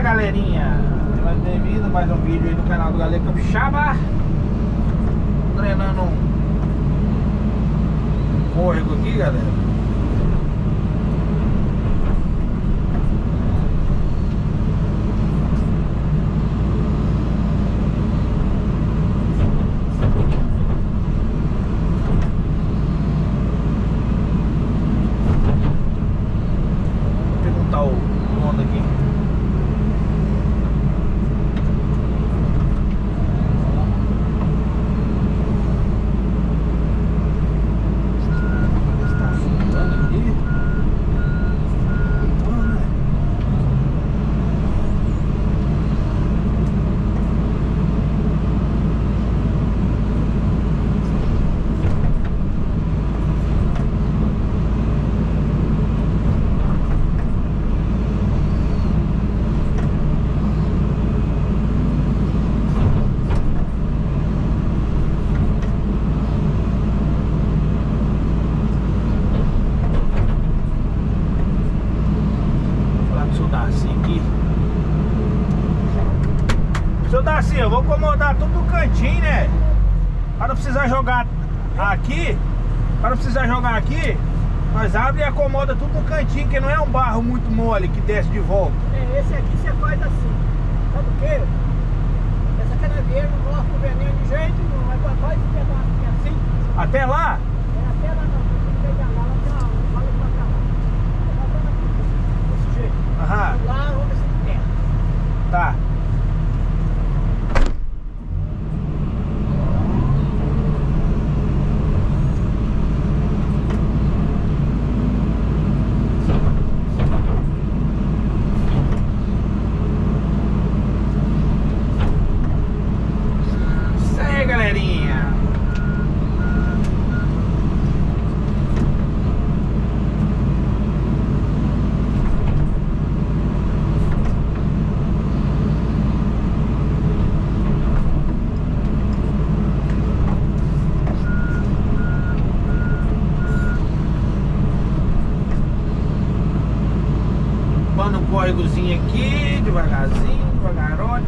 galerinha, seja bem-vindo a mais um vídeo aí do canal do Galego Capixaba. Treinando um córrego aqui, galera. Vou perguntar o dono aqui. Assim, eu vou acomodar tudo no cantinho, né? Para não precisar jogar aqui. Para não precisar jogar aqui, nós abre e acomoda tudo no cantinho, que não é um barro muito mole que desce de volta. É, esse aqui você faz assim. Sabe o quê? Essa canaveira não gosta do veneno de jeito nenhum, mas faz um pedaço assim. Até lá? É, até lá não. Você pegar lá, ela fala pra cá. Desse jeito. Aham. Lá, vamos ver se tem. Tá. Um córregozinho aqui, devagarzinho, devagarote.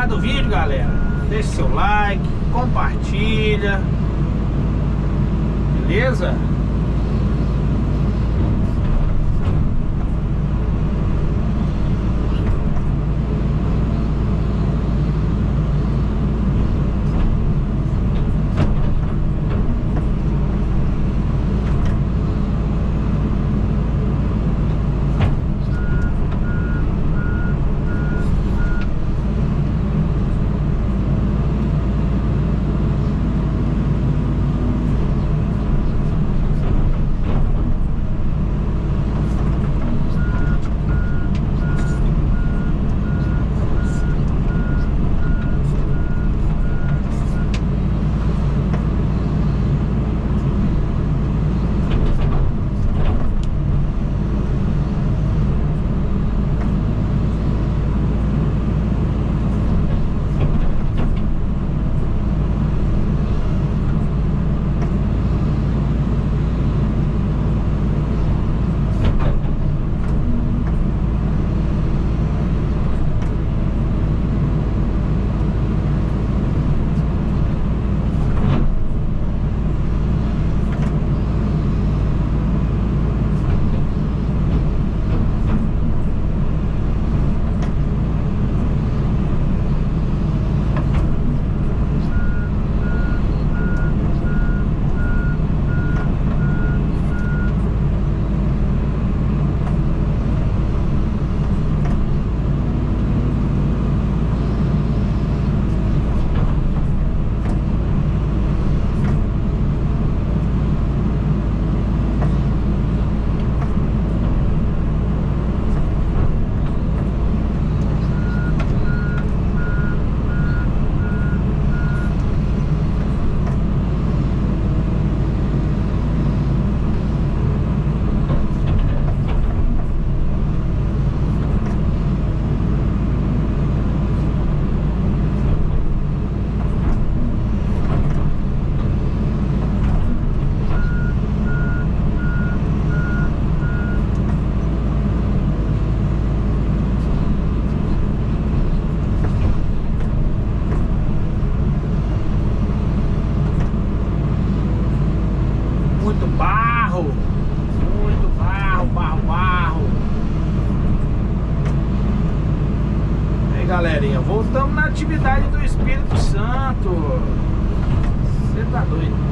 Do vídeo, galera, deixe seu like, compartilha, beleza? voltamos na atividade do Espírito Santo. Você tá doido.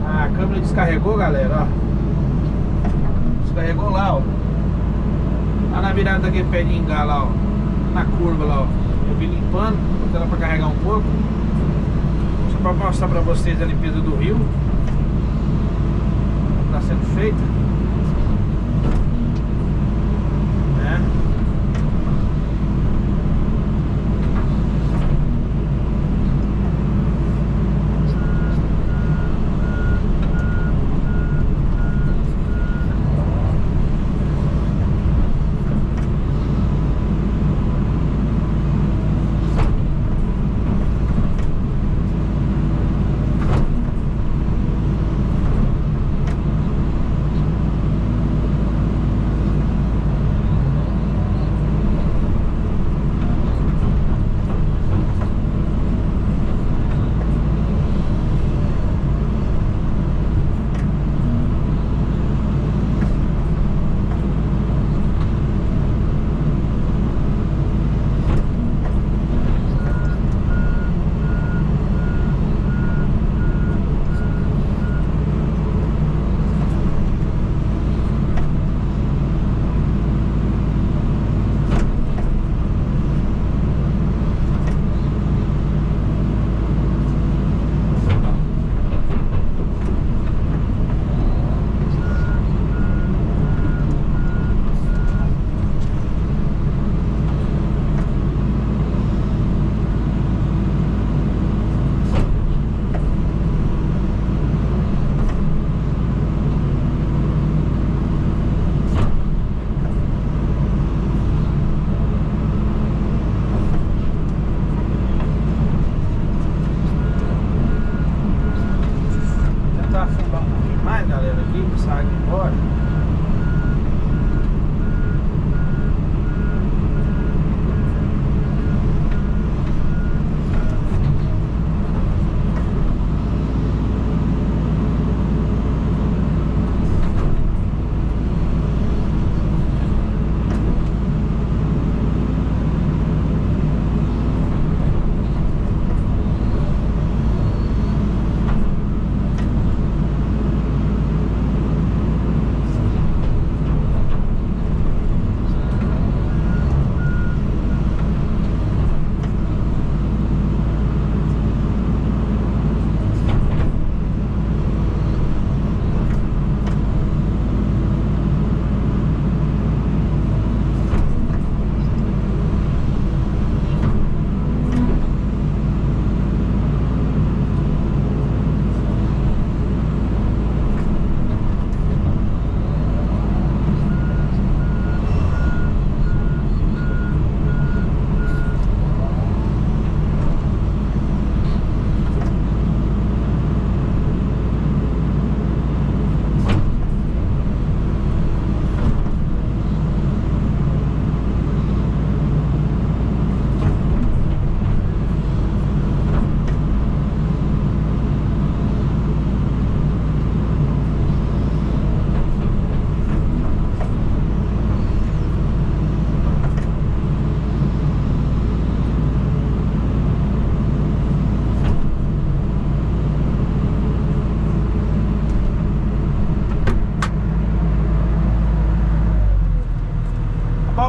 A câmera descarregou, galera, ó. Descarregou lá, ó. Lá na virada daquele pé de ingá lá, ó. Na curva lá, ó. Eu vim limpando, botei ela pra carregar um pouco. Só pra mostrar pra vocês a limpeza do rio. Tá sendo feita, né?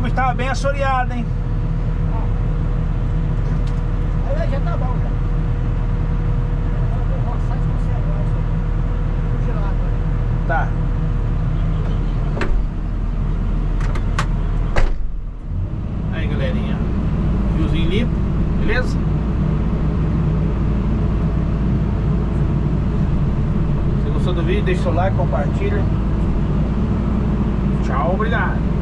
o bicho tava bem assoreado, hein? Aí já tá bom, já. Eu vou roçar e conservar isso aí. Vou girar agora. Tá. Aí, galerinha. Fiozinho limpo, beleza? Se gostou do vídeo, deixa o like, compartilha. Tchau, obrigado.